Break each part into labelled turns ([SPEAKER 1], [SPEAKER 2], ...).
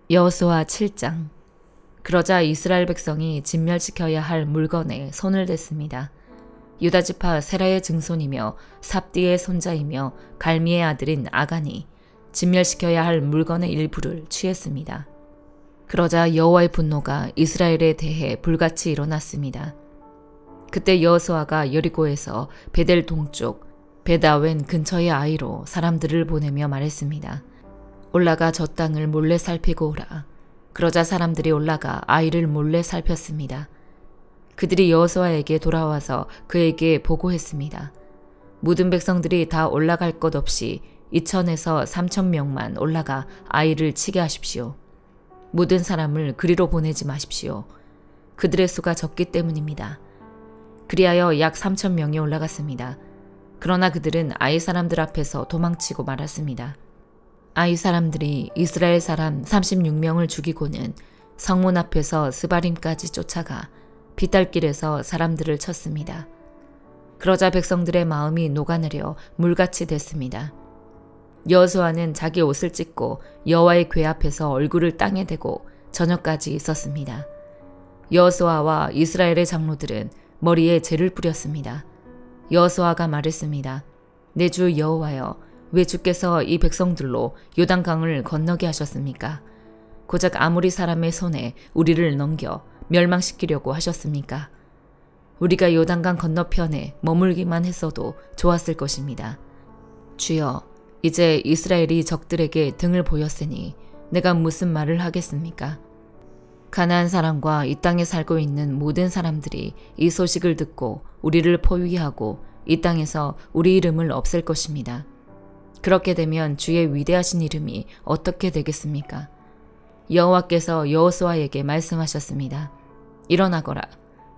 [SPEAKER 1] 여호수아 7장. 그러자 이스라엘 백성이 진멸시켜야 할 물건에 손을 댔습니다. 유다지파 세라의 증손이며 삽디의 손자이며 갈미의 아들인 아간이 진멸시켜야 할 물건의 일부를 취했습니다. 그러자 여호와의 분노가 이스라엘에 대해 불같이 일어났습니다. 그때 여호수아가 여리고에서 베델 동쪽 베다웬 근처의 아이로 사람들을 보내며 말했습니다. 올라가 저 땅을 몰래 살피고 오라. 그러자 사람들이 올라가 아이를 몰래 살폈습니다. 그들이 여호수아에게 돌아와서 그에게 보고했습니다. 모든 백성들이 다 올라갈 것 없이 2,000에서 3,000명만 올라가 아이를 치게 하십시오. 모든 사람을 그리로 보내지 마십시오. 그들의 수가 적기 때문입니다. 그리하여 약 3,000명이 올라갔습니다. 그러나 그들은 아이 사람들 앞에서 도망치고 말았습니다. 아이 사람들이 이스라엘 사람 36명을 죽이고는 성문 앞에서 스바림까지 쫓아가 비탈길에서 사람들을 쳤습니다. 그러자 백성들의 마음이 녹아내려 물같이 됐습니다. 여호수아는 자기 옷을 찢고 여호와의 궤 앞에서 얼굴을 땅에 대고 저녁까지 있었습니다. 여호수아와 이스라엘의 장로들은 머리에 재를 뿌렸습니다. 여호수아가 말했습니다. 내 주 여호와여, 왜 주께서 이 백성들로 요단강을 건너게 하셨습니까? 고작 아모리 사람의 손에 우리를 넘겨 멸망시키려고 하셨습니까? 우리가 요단강 건너편에 머물기만 했어도 좋았을 것입니다. 주여, 이제 이스라엘이 적들에게 등을 보였으니 내가 무슨 말을 하겠습니까? 가나안 사람과 이 땅에 살고 있는 모든 사람들이 이 소식을 듣고 우리를 포위하고 이 땅에서 우리 이름을 없앨 것입니다. 그렇게 되면 주의 위대하신 이름이 어떻게 되겠습니까? 여호와께서 여호수아에게 말씀하셨습니다. 일어나거라.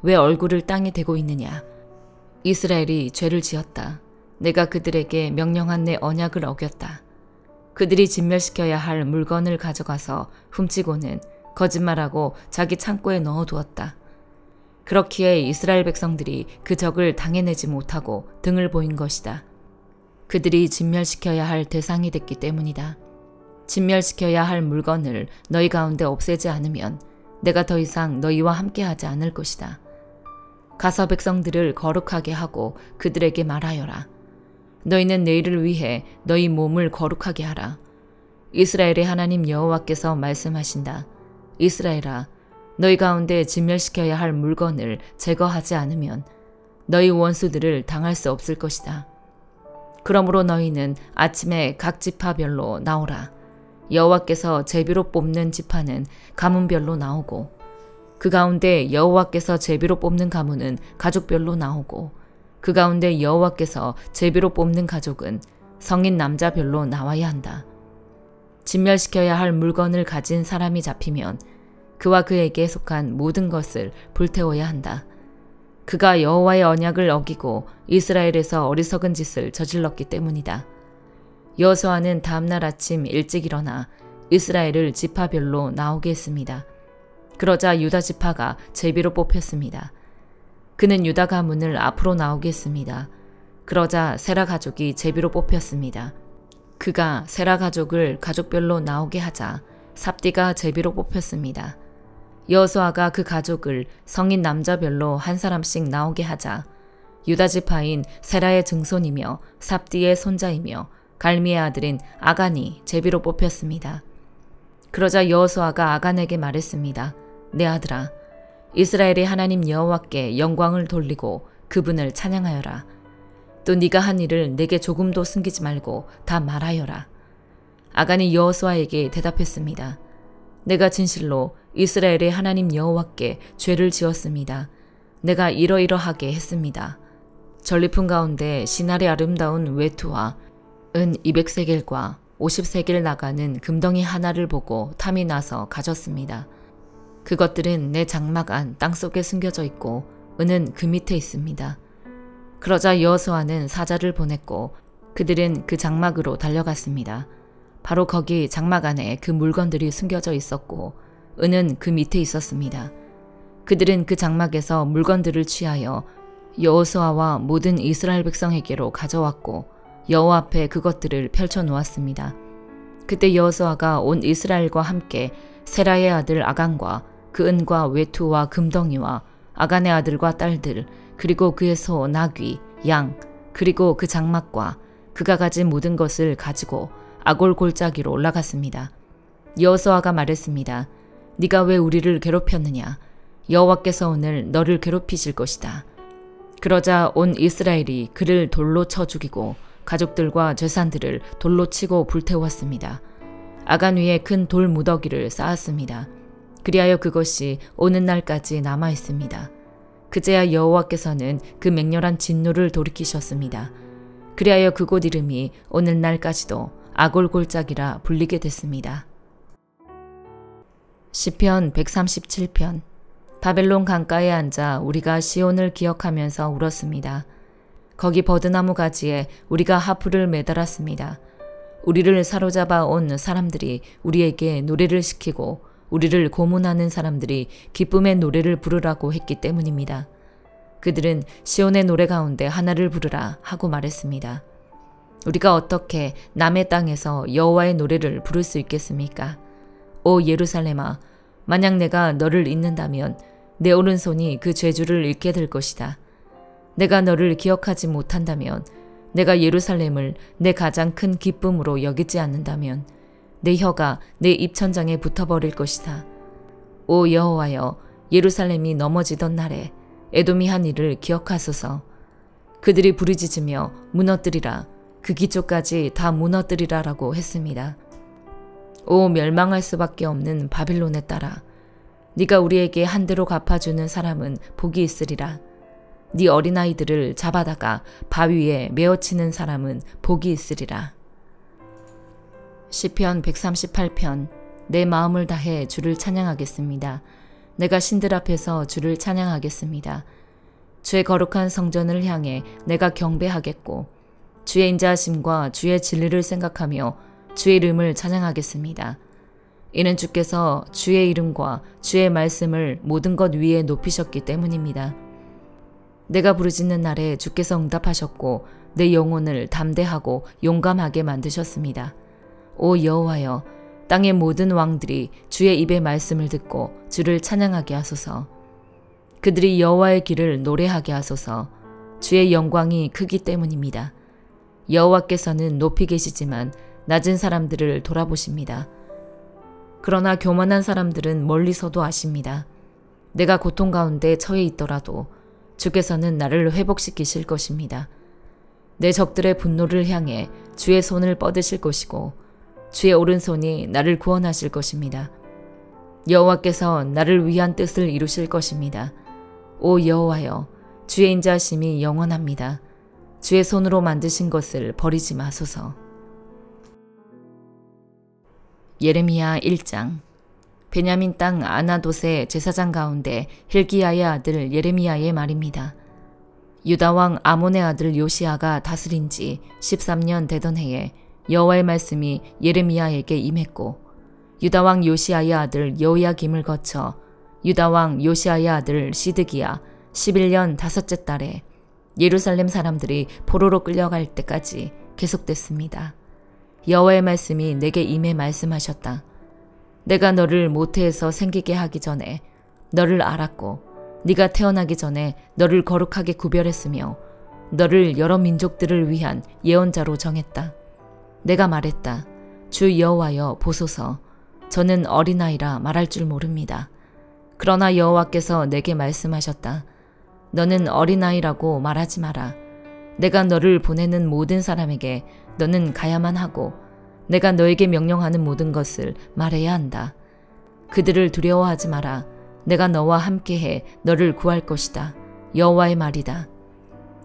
[SPEAKER 1] 왜 얼굴을 땅에 대고 있느냐? 이스라엘이 죄를 지었다. 내가 그들에게 명령한 내 언약을 어겼다. 그들이 진멸시켜야 할 물건을 가져가서 훔치고는 거짓말하고 자기 창고에 넣어두었다. 그렇기에 이스라엘 백성들이 그 적을 당해내지 못하고 등을 보인 것이다. 그들이 진멸시켜야 할 대상이 됐기 때문이다. 진멸시켜야 할 물건을 너희 가운데 없애지 않으면 내가 더 이상 너희와 함께하지 않을 것이다. 가서 백성들을 거룩하게 하고 그들에게 말하여라. 너희는 내일을 위해 너희 몸을 거룩하게 하라. 이스라엘의 하나님 여호와께서 말씀하신다. 이스라엘아, 너희 가운데 진멸시켜야 할 물건을 제거하지 않으면 너희 원수들을 당할 수 없을 것이다. 그러므로 너희는 아침에 각 지파별로 나오라. 여호와께서 제비로 뽑는 지파는 가문별로 나오고 그 가운데 여호와께서 제비로 뽑는 가문은 가족별로 나오고 그 가운데 여호와께서 제비로 뽑는 가족은 성인 남자별로 나와야 한다. 진멸시켜야 할 물건을 가진 사람이 잡히면 그와 그에게 속한 모든 것을 불태워야 한다. 그가 여호와의 언약을 어기고 이스라엘에서 어리석은 짓을 저질렀기 때문이다. 여호수아는 다음날 아침 일찍 일어나 이스라엘을 지파별로 나오게 했습니다. 그러자 유다 지파가 제비로 뽑혔습니다. 그는 유다 가문을 앞으로 나오게 했습니다. 그러자 세라 가족이 제비로 뽑혔습니다. 그가 세라 가족을 가족별로 나오게 하자 삽디가 제비로 뽑혔습니다. 여호수아가 그 가족을 성인 남자별로 한 사람씩 나오게 하자 유다 지파인 세라의 증손이며 삽디의 손자이며 갈미의 아들인 아간이 제비로 뽑혔습니다. 그러자 여호수아가 아간에게 말했습니다. 내 아들아, 이스라엘의 하나님 여호와께 영광을 돌리고 그분을 찬양하여라. 또 네가 한 일을 내게 조금도 숨기지 말고 다 말하여라. 아간이 여호수아에게 대답했습니다. 내가 진실로 이스라엘의 하나님 여호와께 죄를 지었습니다. 내가 이러이러하게 했습니다. 전리품 가운데 신할의 아름다운 외투와 은 200세겔과 50세겔 나가는 금덩이 하나를 보고 탐이 나서 가졌습니다. 그것들은 내 장막 안 땅속에 숨겨져 있고 은은 그 밑에 있습니다. 그러자 여호수아는 사자를 보냈고 그들은 그 장막으로 달려갔습니다. 바로 거기 장막 안에 그 물건들이 숨겨져 있었고 은은 그 밑에 있었습니다. 그들은 그 장막에서 물건들을 취하여 여호수아와 모든 이스라엘 백성에게로 가져왔고 여호와 앞에 그것들을 펼쳐 놓았습니다. 그때 여호수아가 온 이스라엘과 함께 세라의 아들 아간과 그 은과 외투와 금덩이와 아간의 아들과 딸들 그리고 그의 소, 나귀, 양 그리고 그 장막과 그가 가진 모든 것을 가지고 아골 골짜기로 올라갔습니다. 여호수아가 말했습니다. 네가 왜 우리를 괴롭혔느냐? 여호와께서 오늘 너를 괴롭히실 것이다. 그러자 온 이스라엘이 그를 돌로 쳐 죽이고 가족들과 재산들을 돌로 치고 불태웠습니다. 아간 위에 큰 돌 무더기를 쌓았습니다. 그리하여 그것이 오는 날까지 남아 있습니다. 그제야 여호와께서는 그 맹렬한 진노를 돌이키셨습니다. 그리하여 그곳 이름이 오늘날까지도 아골 골짜기라 불리게 됐습니다. 시편 137편. 바벨론 강가에 앉아 우리가 시온을 기억하면서 울었습니다. 거기 버드나무 가지에 우리가 하프를 매달았습니다. 우리를 사로잡아 온 사람들이 우리에게 노래를 시키고 우리를 고문하는 사람들이 기쁨의 노래를 부르라고 했기 때문입니다. 그들은 시온의 노래 가운데 하나를 부르라 하고 말했습니다. 우리가 어떻게 남의 땅에서 여호와의 노래를 부를 수 있겠습니까? 오 예루살렘아, 만약 내가 너를 잊는다면 내 오른손이 그 죄주를 잊게 될 것이다. 내가 너를 기억하지 못한다면, 내가 예루살렘을 내 가장 큰 기쁨으로 여기지 않는다면 내 혀가 내 입천장에 붙어버릴 것이다. 오 여호와여, 예루살렘이 넘어지던 날에 에돔이 한 일을 기억하소서. 그들이 부르짖으며 무너뜨리라, 그 기초까지 다 무너뜨리라 라고 했습니다. 오 멸망할 수밖에 없는 바빌론에 따라 네가 우리에게 한 대로 갚아주는 사람은 복이 있으리라. 네 어린아이들을 잡아다가 바위에 메어치는 사람은 복이 있으리라. 시편 138편. 내 마음을 다해 주를 찬양하겠습니다. 내가 신들 앞에서 주를 찬양하겠습니다. 주의 거룩한 성전을 향해 내가 경배하겠고 주의 인자하심과 주의 진리를 생각하며 주의 이름을 찬양하겠습니다. 이는 주께서 주의 이름과 주의 말씀을 모든 것 위에 높이셨기 때문입니다. 내가 부르짖는 날에 주께서 응답하셨고 내 영혼을 담대하고 용감하게 만드셨습니다. 오 여호와여, 땅의 모든 왕들이 주의 입의 말씀을 듣고 주를 찬양하게 하소서. 그들이 여호와의 길을 노래하게 하소서. 주의 영광이 크기 때문입니다. 여호와께서는 높이 계시지만 낮은 사람들을 돌아보십니다. 그러나 교만한 사람들은 멀리서도 아십니다. 내가 고통 가운데 처해 있더라도 주께서는 나를 회복시키실 것입니다. 내 적들의 분노를 향해 주의 손을 뻗으실 것이고 주의 오른손이 나를 구원하실 것입니다. 여호와께서 나를 위한 뜻을 이루실 것입니다. 오 여호와여, 주의 인자하심이 영원합니다. 주의 손으로 만드신 것을 버리지 마소서. 예레미야 1장. 베냐민 땅 아나돗의 제사장 가운데 hil기야의 아들 예레미야의 말입니다. 유다왕 아몬의 아들 요시야가 다스린 지 13년 되던 해에 여호와의 말씀이 예레미야에게 임했고 유다왕 요시야의 아들 여호야김을 거쳐 유다왕 요시야의 아들 시드기야 11년 5째 달에 예루살렘 사람들이 포로로 끌려갈 때까지 계속됐습니다. 여호와의 말씀이 내게 임해 말씀하셨다. 내가 너를 모태에서 생기게 하기 전에 너를 알았고 네가 태어나기 전에 너를 거룩하게 구별했으며 너를 여러 민족들을 위한 예언자로 정했다. 내가 말했다. 주 여호와여 보소서. 저는 어린아이라 말할 줄 모릅니다. 그러나 여호와께서 내게 말씀하셨다. 너는 어린아이라고 말하지 마라. 내가 너를 보내는 모든 사람에게 너는 가야만 하고 내가 너에게 명령하는 모든 것을 말해야 한다. 그들을 두려워하지 마라. 내가 너와 함께해 너를 구할 것이다. 여호와의 말이다.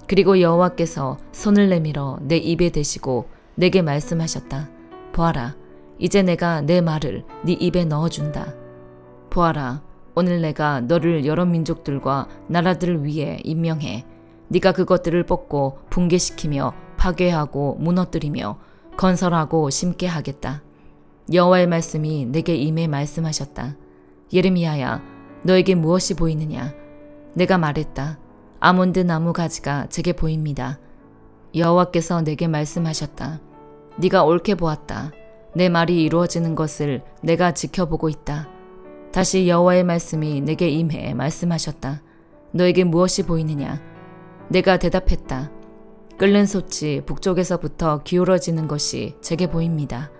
[SPEAKER 1] 그리고 여호와께서 손을 내밀어 내 입에 대시고 내게 말씀하셨다. 보아라, 이제 내가 내 말을 네 입에 넣어준다. 보아라, 오늘 내가 너를 여러 민족들과 나라들 위에 임명해 네가 그것들을 뽑고 붕괴시키며 파괴하고 무너뜨리며 건설하고 심게 하겠다. 여호와의 말씀이 내게 임해 말씀하셨다. 예레미야야, 너에게 무엇이 보이느냐? 내가 말했다. 아몬드 나무 가지가 제게 보입니다. 여호와께서 내게 말씀하셨다. 네가 옳게 보았다. 내 말이 이루어지는 것을 내가 지켜보고 있다. 다시 여호와의 말씀이 내게 임해 말씀하셨다. 너에게 무엇이 보이느냐? 내가 대답했다. 끓는 솥이 북쪽에서부터 기울어지는 것이 제게 보입니다.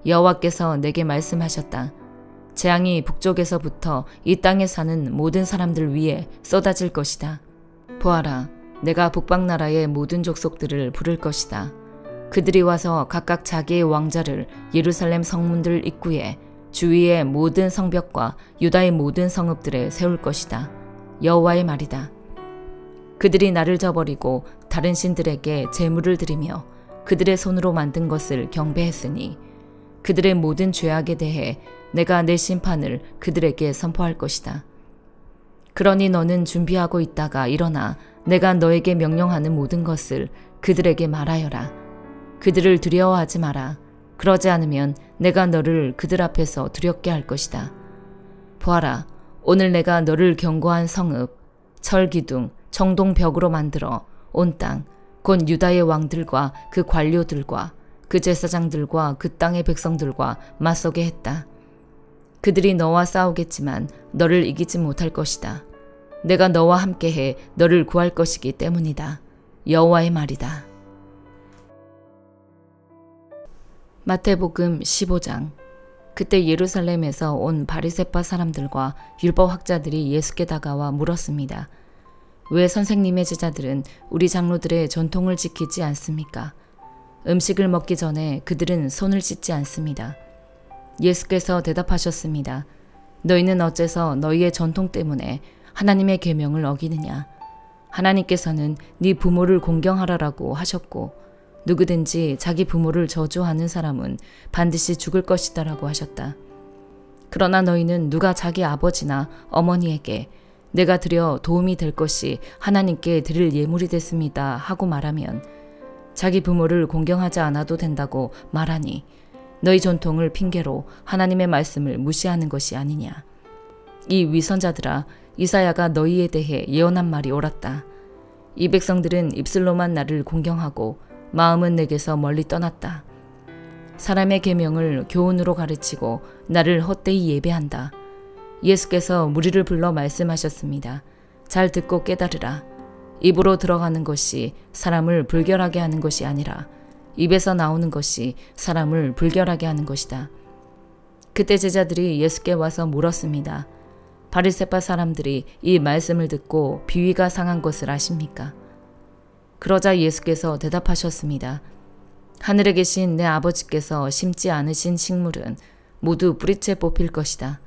[SPEAKER 1] 여호와께서 내게 말씀하셨다. 재앙이 북쪽에서부터 이 땅에 사는 모든 사람들 위에 쏟아질 것이다. 보아라, 내가 북방나라의 모든 족속들을 부를 것이다. 그들이 와서 각각 자기의 왕자를 예루살렘 성문들 입구에 주위의 모든 성벽과 유다의 모든 성읍들에 세울 것이다. 여호와의 말이다. 그들이 나를 저버리고 다른 신들에게 제물을 드리며 그들의 손으로 만든 것을 경배했으니 그들의 모든 죄악에 대해 내가 내 심판을 그들에게 선포할 것이다. 그러니 너는 준비하고 있다가 일어나 내가 너에게 명령하는 모든 것을 그들에게 말하여라. 그들을 두려워하지 마라. 그러지 않으면 내가 너를 그들 앞에서 두렵게 할 것이다. 보아라, 오늘 내가 너를 견고한 성읍, 철기둥, 청동벽으로 만들어 온 땅, 곧 유다의 왕들과 그 관료들과 그 제사장들과 그 땅의 백성들과 맞서게 했다. 그들이 너와 싸우겠지만 너를 이기지 못할 것이다. 내가 너와 함께해 너를 구할 것이기 때문이다. 여호와의 말이다. 마태복음 15장. 그때 예루살렘에서 온 바리새파 사람들과 율법학자들이 예수께 다가와 물었습니다. 왜 선생님의 제자들은 우리 장로들의 전통을 지키지 않습니까? 음식을 먹기 전에 그들은 손을 씻지 않습니다. 예수께서 대답하셨습니다. 너희는 어째서 너희의 전통 때문에 하나님의 계명을 어기느냐? 하나님께서는 네 부모를 공경하라라고 하셨고 누구든지 자기 부모를 저주하는 사람은 반드시 죽을 것이다라고 하셨다. 그러나 너희는 누가 자기 아버지나 어머니에게 내가 드려 도움이 될 것이 하나님께 드릴 예물이 됐습니다 하고 말하면 자기 부모를 공경하지 않아도 된다고 말하니 너희 전통을 핑계로 하나님의 말씀을 무시하는 것이 아니냐. 이 위선자들아, 이사야가 너희에 대해 예언한 말이 옳았다. 이 백성들은 입술로만 나를 공경하고 마음은 내게서 멀리 떠났다. 사람의 계명을 교훈으로 가르치고 나를 헛되이 예배한다. 예수께서 무리를 불러 말씀하셨습니다. 잘 듣고 깨달으라. 입으로 들어가는 것이 사람을 불결하게 하는 것이 아니라 입에서 나오는 것이 사람을 불결하게 하는 것이다. 그때 제자들이 예수께 와서 물었습니다. 바리새파 사람들이 이 말씀을 듣고 비위가 상한 것을 아십니까? 그러자 예수께서 대답하셨습니다. 하늘에 계신 내 아버지께서 심지 않으신 식물은 모두 뿌리채 뽑힐 것이다.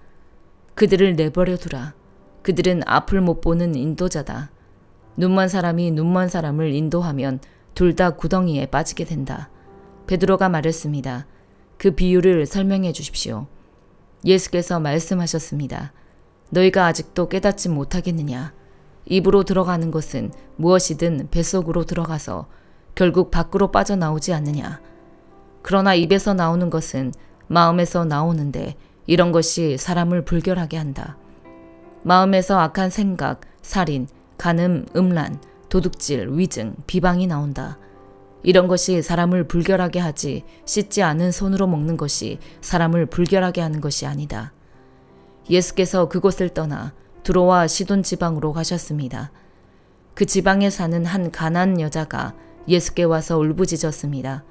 [SPEAKER 1] 그들을 내버려 두라. 그들은 앞을 못 보는 인도자다. 눈먼 사람이 눈먼 사람을 인도하면 둘 다 구덩이에 빠지게 된다. 베드로가 말했습니다. 그 비유를 설명해 주십시오. 예수께서 말씀하셨습니다. 너희가 아직도 깨닫지 못하겠느냐? 입으로 들어가는 것은 무엇이든 뱃속으로 들어가서 결국 밖으로 빠져나오지 않느냐. 그러나 입에서 나오는 것은 마음에서 나오는데 이런 것이 사람을 불결하게 한다. 마음에서 악한 생각, 살인, 간음, 음란, 도둑질, 위증, 비방이 나온다. 이런 것이 사람을 불결하게 하지 씻지 않은 손으로 먹는 것이 사람을 불결하게 하는 것이 아니다. 예수께서 그곳을 떠나 두로와 시돈 지방으로 가셨습니다. 그 지방에 사는 한 가난한 여자가 예수께 와서 울부짖었습니다.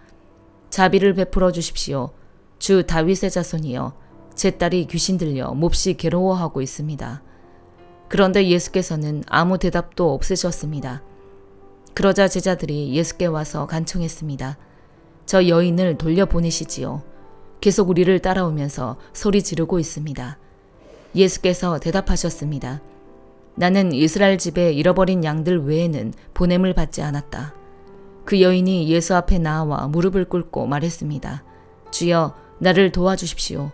[SPEAKER 1] 자비를 베풀어 주십시오. 주 다윗의 자손이여, 제 딸이 귀신 들려 몹시 괴로워하고 있습니다. 그런데 예수께서는 아무 대답도 없으셨습니다. 그러자 제자들이 예수께 와서 간청했습니다. 저 여인을 돌려보내시지요. 계속 우리를 따라오면서 소리 지르고 있습니다. 예수께서 대답하셨습니다. 나는 이스라엘 집에 잃어버린 양들 외에는 보냄을 받지 않았다. 그 여인이 예수 앞에 나와 무릎을 꿇고 말했습니다. 주여, 나를 도와주십시오.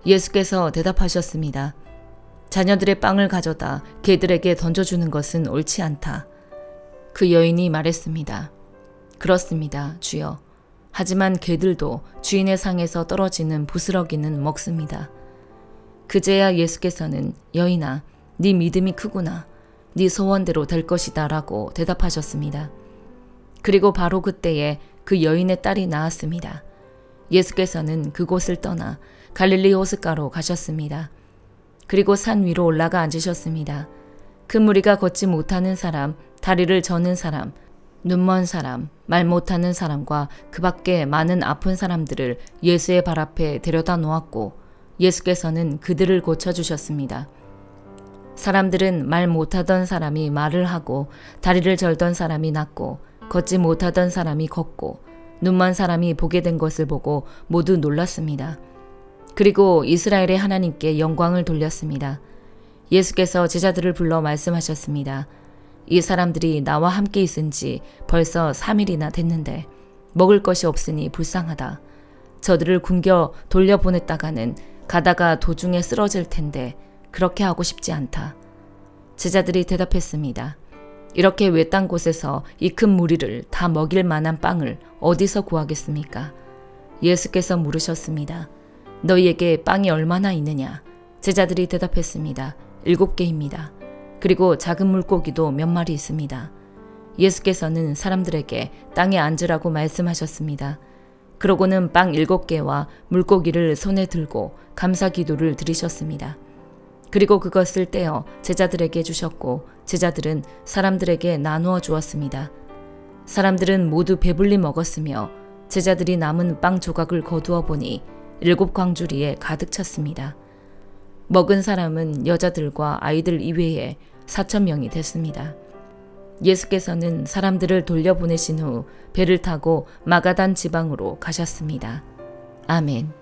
[SPEAKER 1] 예수께서 대답하셨습니다. 자녀들의 빵을 가져다 개들에게 던져주는 것은 옳지 않다. 그 여인이 말했습니다. 그렇습니다, 주여. 하지만 개들도 주인의 상에서 떨어지는 부스러기는 먹습니다. 그제야 예수께서는 여인아, 네 믿음이 크구나. 네 소원대로 될 것이다 라고 대답하셨습니다. 그리고 바로 그때에 그 여인의 딸이 나았습니다. 예수께서는 그곳을 떠나 갈릴리 호숫가로 가셨습니다. 그리고 산 위로 올라가 앉으셨습니다. 큰 무리가 걷지 못하는 사람, 다리를 저는 사람, 눈먼 사람, 말 못하는 사람과 그 밖에 많은 아픈 사람들을 예수의 발 앞에 데려다 놓았고 예수께서는 그들을 고쳐주셨습니다. 사람들은 말 못하던 사람이 말을 하고 다리를 절던 사람이 낫고 걷지 못하던 사람이 걷고 눈먼 사람이 보게 된 것을 보고 모두 놀랐습니다. 그리고 이스라엘의 하나님께 영광을 돌렸습니다. 예수께서 제자들을 불러 말씀하셨습니다. 이 사람들이 나와 함께 있은 지 벌써 3일이나 됐는데 먹을 것이 없으니 불쌍하다. 저들을 굶겨 돌려보냈다가는 가다가 도중에 쓰러질 텐데 그렇게 하고 싶지 않다. 제자들이 대답했습니다. 이렇게 외딴 곳에서 이 큰 무리를 다 먹일 만한 빵을 어디서 구하겠습니까? 예수께서 물으셨습니다. 너희에게 빵이 얼마나 있느냐? 제자들이 대답했습니다. 7개입니다. 그리고 작은 물고기도 몇 마리 있습니다. 예수께서는 사람들에게 땅에 앉으라고 말씀하셨습니다. 그러고는 빵 7개와 물고기를 손에 들고 감사 기도를 드리셨습니다. 그리고 그것을 떼어 제자들에게 주셨고 제자들은 사람들에게 나누어 주었습니다. 사람들은 모두 배불리 먹었으며 제자들이 남은 빵 조각을 거두어 보니 7광주리에 가득 찼습니다. 먹은 사람은 여자들과 아이들 이외에 4,000명이 됐습니다. 예수께서는 사람들을 돌려보내신 후 배를 타고 마가단 지방으로 가셨습니다. 아멘.